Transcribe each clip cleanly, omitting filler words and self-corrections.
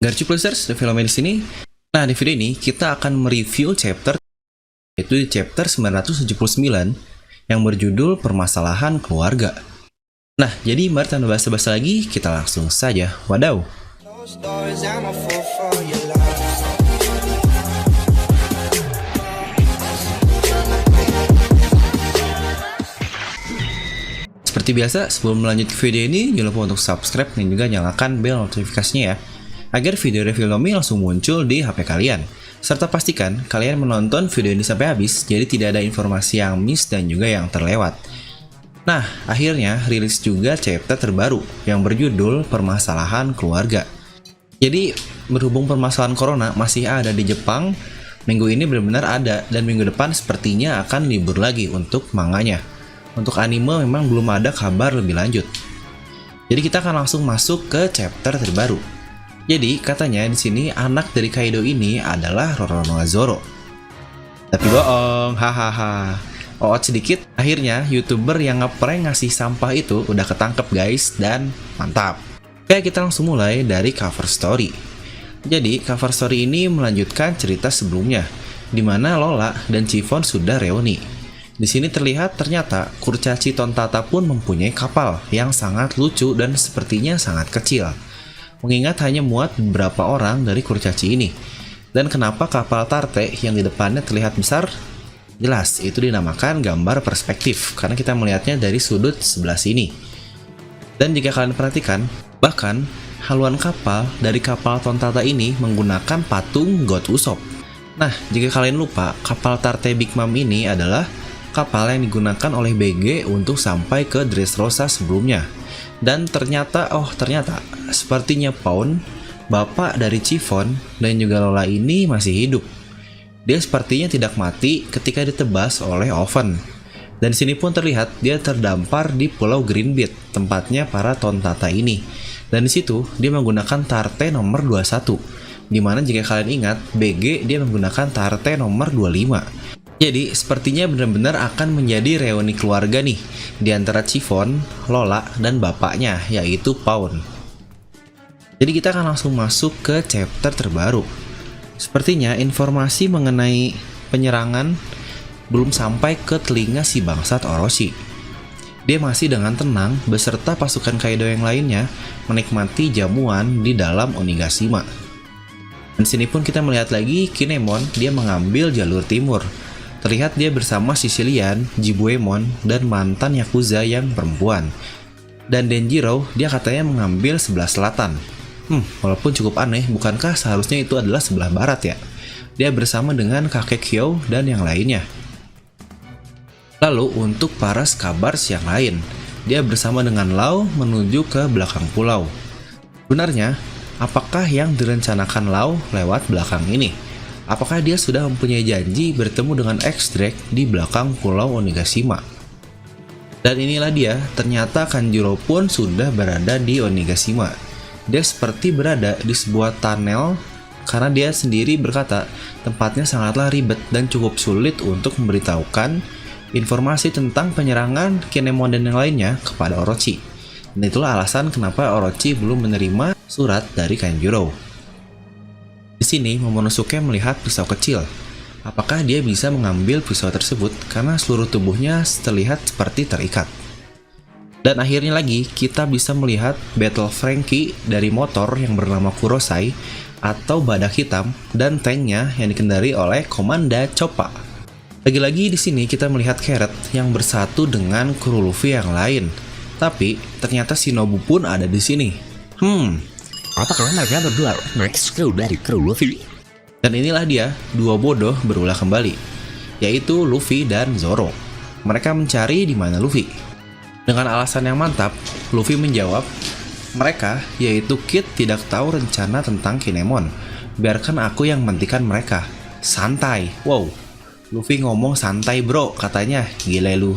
Garchipleasers, The Film di sini. Nah, di video ini kita akan mereview chapter, yaitu di chapter 979 yang berjudul Permasalahan Keluarga. Nah, jadi mari tanpa basa-basi lagi, kita langsung saja. Wadaw! Seperti biasa, sebelum melanjut ke video ini, jangan lupa untuk subscribe dan juga nyalakan bel notifikasinya ya, agar video review Nomi langsung muncul di HP kalian. Serta pastikan kalian menonton video ini sampai habis, jadi tidak ada informasi yang miss dan juga yang terlewat. Nah, akhirnya rilis juga chapter terbaru yang berjudul Permasalahan Keluarga. Jadi, berhubung permasalahan corona masih ada di Jepang, minggu ini benar-benar ada, dan minggu depan sepertinya akan libur lagi untuk manganya. Untuk anime memang belum ada kabar lebih lanjut. Jadi kita akan langsung masuk ke chapter terbaru. Jadi katanya di sini anak dari Kaido ini adalah Roronoa Zoro. Tapi bohong, hahaha. Sedikit, akhirnya YouTuber yang ngeprank ngasih sampah itu udah ketangkep guys, dan mantap. Oke, kita langsung mulai dari cover story. Jadi cover story ini melanjutkan cerita sebelumnya, di mana Lola dan Chiffon sudah reuni. Di sini terlihat ternyata kurcaci Tontata pun mempunyai kapal yang sangat lucu dan sepertinya sangat kecil. Mengingat hanya muat beberapa orang dari kurcaci ini. Dan kenapa kapal Tarte yang di depannya terlihat besar? Jelas, itu dinamakan gambar perspektif karena kita melihatnya dari sudut sebelah sini. Dan jika kalian perhatikan, bahkan haluan kapal dari kapal Tontata ini menggunakan patung God Usopp. Nah, jika kalian lupa, kapal Tarte Big Mom ini adalah kapal yang digunakan oleh BG untuk sampai ke Dressrosa sebelumnya. Dan ternyata, sepertinya Pawn, bapak dari Chiffon dan juga Lola ini masih hidup. Dia sepertinya tidak mati ketika ditebas oleh Oven. Dan di sini pun terlihat dia terdampar di Pulau Greenbeat, tempatnya para Tontata ini. Dan di situ dia menggunakan Tarte nomor 21. Dimana jika kalian ingat, BG dia menggunakan Tarte nomor 25. Jadi, sepertinya benar-benar akan menjadi reuni keluarga nih, di antara Chiffon, Lola, dan bapaknya, yaitu Pawn. Jadi kita akan langsung masuk ke chapter terbaru. Sepertinya informasi mengenai penyerangan belum sampai ke telinga si bangsat Orochi. Dia masih dengan tenang beserta pasukan Kaido yang lainnya menikmati jamuan di dalam Onigashima. Dan sini pun kita melihat lagi Kinemon, dia mengambil jalur timur. Terlihat dia bersama Sicilian, Jibuemon, dan mantan Yakuza yang perempuan. Dan Denjiro, dia katanya mengambil sebelah selatan. Walaupun cukup aneh, bukankah seharusnya itu adalah sebelah barat ya? Dia bersama dengan kakek Kyo dan yang lainnya. Lalu untuk para Scabbards yang lain, dia bersama dengan Lau menuju ke belakang pulau. Sebenarnya, apakah yang direncanakan Lau lewat belakang ini? Apakah dia sudah mempunyai janji bertemu dengan X-Drake di belakang pulau Onigashima? Dan inilah dia, ternyata Kanjuro pun sudah berada di Onigashima. Dia seperti berada di sebuah tunnel karena dia sendiri berkata tempatnya sangatlah ribet dan cukup sulit untuk memberitahukan informasi tentang penyerangan Kinemon dan yang lainnya kepada Orochi. Dan itulah alasan kenapa Orochi belum menerima surat dari Kanjuro. Di sini Momonosuke melihat pisau kecil. Apakah dia bisa mengambil pisau tersebut karena seluruh tubuhnya terlihat seperti terikat. Dan akhirnya lagi kita bisa melihat Battle Frankie dari motor yang bernama Kurosai atau badak hitam dan tanknya yang dikendari oleh Komanda Choppa. Lagi-lagi di sini kita melihat Carrot yang bersatu dengan kru Luffy yang lain. Tapi ternyata Shinobu pun ada di sini. Apakah mereka berdua next kru dari kru Luffy? Dan inilah dia, dua bodoh berulah kembali, yaitu Luffy dan Zoro. Mereka mencari di mana Luffy. Dengan alasan yang mantap, Luffy menjawab, mereka, yaitu Kid, tidak tahu rencana tentang Kinemon. Biarkan aku yang menghentikan mereka. Santai. Wow, Luffy ngomong santai bro, katanya. Gila lu.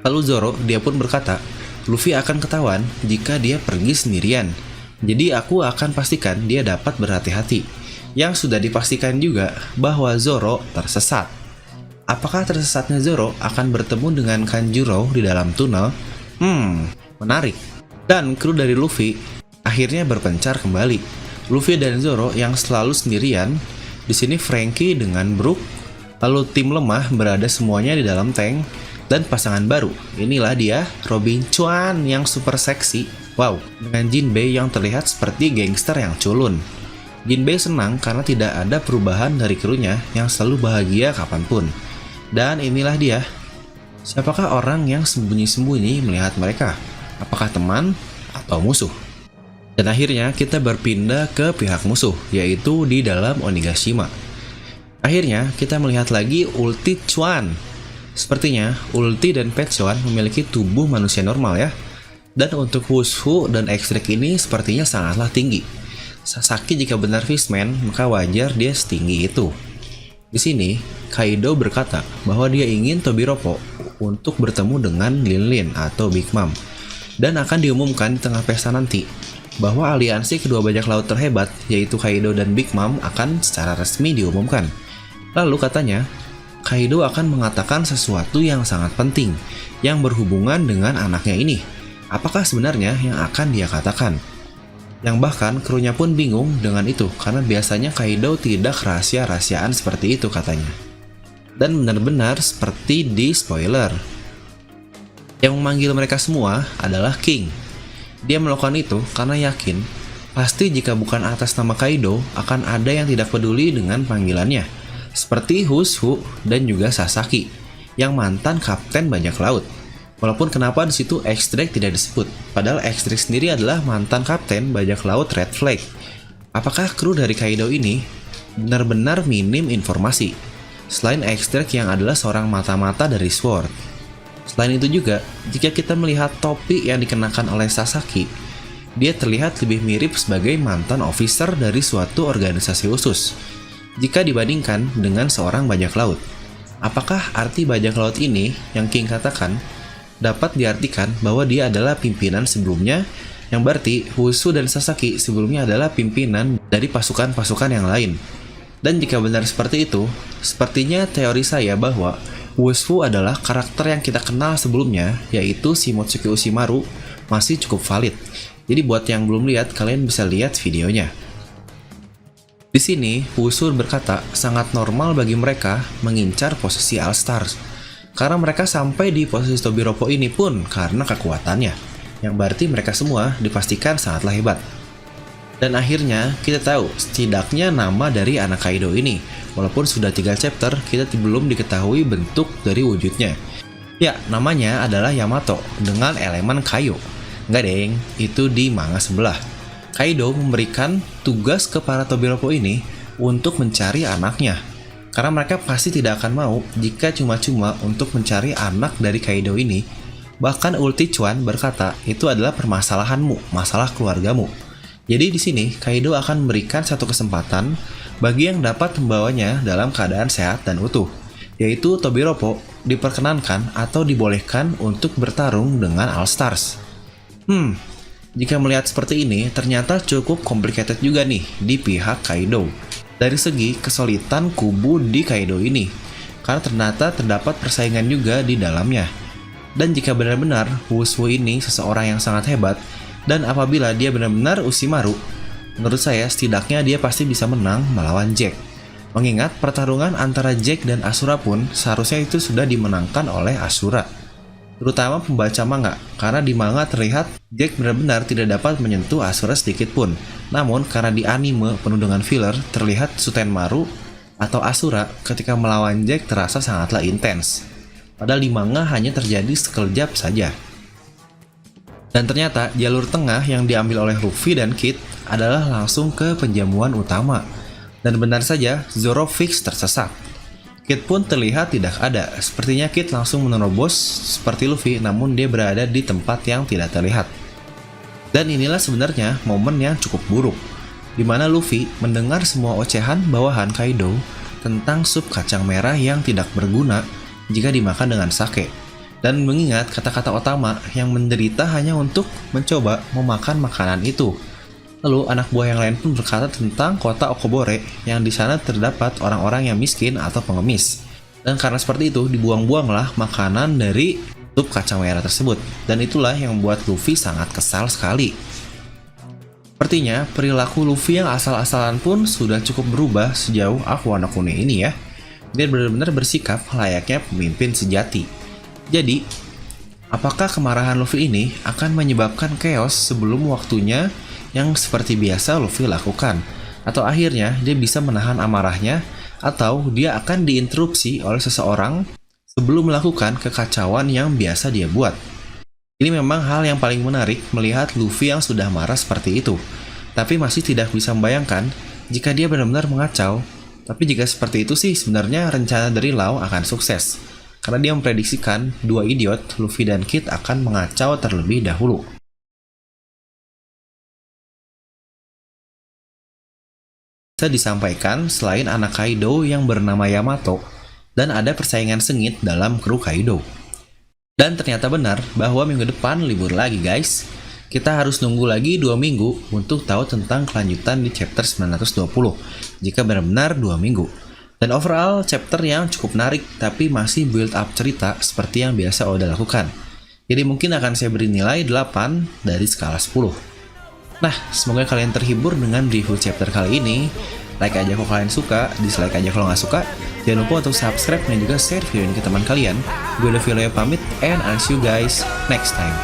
Lalu Zoro, dia pun berkata, Luffy akan ketahuan jika dia pergi sendirian. Jadi aku akan pastikan dia dapat berhati-hati. Yang sudah dipastikan juga bahwa Zoro tersesat. Apakah tersesatnya Zoro akan bertemu dengan Kanjuro di dalam tunnel? Menarik. Dan kru dari Luffy akhirnya berpencar kembali. Luffy dan Zoro yang selalu sendirian. Di sini Franky dengan Brook. Lalu tim lemah berada semuanya di dalam tank. Dan pasangan baru, inilah dia Robin Chuan yang super seksi. Wow, dengan Jinbei yang terlihat seperti gangster yang culun. Jinbei senang karena tidak ada perubahan dari krunya yang selalu bahagia kapanpun. Dan inilah dia. Siapakah orang yang sembunyi-sembunyi melihat mereka? Apakah teman atau musuh? Dan akhirnya kita berpindah ke pihak musuh, yaitu di dalam Onigashima. Akhirnya kita melihat lagi ulti Chuan. Sepertinya ulti dan pet Chuan memiliki tubuh manusia normal ya. Dan untuk Wushu dan ekstrak ini sepertinya sangatlah tinggi. Sasaki jika benar fishman, maka wajar dia setinggi itu. Di sini, Kaido berkata bahwa dia ingin Tobiropo untuk bertemu dengan Lin Lin atau Big Mom. Dan akan diumumkan di tengah pesta nanti bahwa aliansi kedua bajak laut terhebat yaitu Kaido dan Big Mom akan secara resmi diumumkan. Lalu katanya, Kaido akan mengatakan sesuatu yang sangat penting yang berhubungan dengan anaknya ini. Apakah sebenarnya yang akan dia katakan? Yang bahkan krunya pun bingung dengan itu karena biasanya Kaido tidak rahasia-rahasiaan seperti itu katanya. Dan benar-benar seperti di spoiler. Yang memanggil mereka semua adalah King. Dia melakukan itu karena yakin pasti jika bukan atas nama Kaido akan ada yang tidak peduli dengan panggilannya. Seperti Wushu dan juga Sasaki yang mantan kapten bajak laut. Walaupun kenapa di situ X-Drake tidak disebut, padahal X-Drake sendiri adalah mantan kapten bajak laut Red Flag. Apakah kru dari Kaido ini benar-benar minim informasi, selain X-Drake yang adalah seorang mata-mata dari Sword? Selain itu juga, jika kita melihat topi yang dikenakan oleh Sasaki, dia terlihat lebih mirip sebagai mantan officer dari suatu organisasi khusus, jika dibandingkan dengan seorang bajak laut. Apakah arti bajak laut ini yang King katakan dapat diartikan bahwa dia adalah pimpinan sebelumnya, yang berarti Wushu dan Sasaki sebelumnya adalah pimpinan dari pasukan-pasukan yang lain. Dan jika benar seperti itu, sepertinya teori saya bahwa Wushu adalah karakter yang kita kenal sebelumnya, yaitu Shimotsuki Ushimaru, masih cukup valid. Jadi buat yang belum lihat, kalian bisa lihat videonya. Di sini, Wushu berkata sangat normal bagi mereka mengincar posisi All Stars. Karena mereka sampai di posisi Tobiropo ini pun karena kekuatannya, yang berarti mereka semua dipastikan sangatlah hebat. Dan akhirnya kita tahu setidaknya nama dari anak Kaido ini, walaupun sudah 3 chapter kita belum diketahui bentuk dari wujudnya. Ya, namanya adalah Yamato dengan elemen kayu. Enggak deng, itu di manga sebelah. Kaido memberikan tugas ke para Tobiropo ini untuk mencari anaknya. Karena mereka pasti tidak akan mau jika cuma-cuma untuk mencari anak dari Kaido ini. Bahkan ulti Chuan berkata, itu adalah permasalahanmu, masalah keluargamu. Jadi di sini Kaido akan memberikan satu kesempatan bagi yang dapat membawanya dalam keadaan sehat dan utuh, yaitu Tobiropo diperkenankan atau dibolehkan untuk bertarung dengan All Stars. Jika melihat seperti ini, ternyata cukup complicated juga nih di pihak Kaido. Dari segi kesulitan kubu di Kaido ini, karena ternyata terdapat persaingan juga di dalamnya. Dan jika benar-benar Wushu ini seseorang yang sangat hebat, dan apabila dia benar-benar Ushimaru, menurut saya setidaknya dia pasti bisa menang melawan Jack. Mengingat pertarungan antara Jack dan Asura pun seharusnya itu sudah dimenangkan oleh Asura. Terutama pembaca manga, karena di manga terlihat Jack benar-benar tidak dapat menyentuh Asura sedikit pun. Namun karena di anime penuh dengan filler, terlihat Sutenmaru atau Asura ketika melawan Jack terasa sangatlah intens. Padahal di manga hanya terjadi sekejap saja. Dan ternyata jalur tengah yang diambil oleh Luffy dan Kid adalah langsung ke penjamuan utama. Dan benar saja Zoro fix tersesat. Kid pun terlihat tidak ada, sepertinya Kid langsung menerobos seperti Luffy namun dia berada di tempat yang tidak terlihat. Dan inilah sebenarnya momen yang cukup buruk, di mana Luffy mendengar semua ocehan bawahan Kaido tentang sup kacang merah yang tidak berguna jika dimakan dengan sake. Dan mengingat kata-kata utama yang menderita hanya untuk mencoba memakan makanan itu. Lalu anak buah yang lain pun berkata tentang kota Okobore yang di sana terdapat orang-orang yang miskin atau pengemis. Dan karena seperti itu dibuang-buanglah makanan dari sup kacang merah tersebut. Dan itulah yang membuat Luffy sangat kesal sekali. Sepertinya perilaku Luffy yang asal-asalan pun sudah cukup berubah sejauh arc Wano Kune ini ya. Dia benar-benar bersikap layaknya pemimpin sejati. Jadi, apakah kemarahan Luffy ini akan menyebabkan chaos sebelum waktunya yang seperti biasa Luffy lakukan? Atau akhirnya dia bisa menahan amarahnya, atau dia akan diinterupsi oleh seseorang sebelum melakukan kekacauan yang biasa dia buat? Ini memang hal yang paling menarik melihat Luffy yang sudah marah seperti itu, tapi masih tidak bisa membayangkan jika dia benar-benar mengacau. Tapi jika seperti itu sih sebenarnya rencana dari Law akan sukses, karena dia memprediksikan dua idiot, Luffy dan Kid akan mengacau terlebih dahulu. Bisa disampaikan selain anak Kaido yang bernama Yamato, dan ada persaingan sengit dalam kru Kaido. Dan ternyata benar bahwa minggu depan libur lagi guys. Kita harus nunggu lagi 2 minggu untuk tahu tentang kelanjutan di chapter 920, jika benar-benar 2 minggu. Dan overall chapter yang cukup menarik tapi masih build up cerita seperti yang biasa Oda lakukan. Jadi mungkin akan saya beri nilai 8 dari skala 10. Nah, semoga kalian terhibur dengan review chapter kali ini. Like aja kalau kalian suka, dislike aja kalau nggak suka. Jangan lupa untuk subscribe dan juga share video ini ke teman kalian. Gue Davilo pamit, and I'll see you guys next time.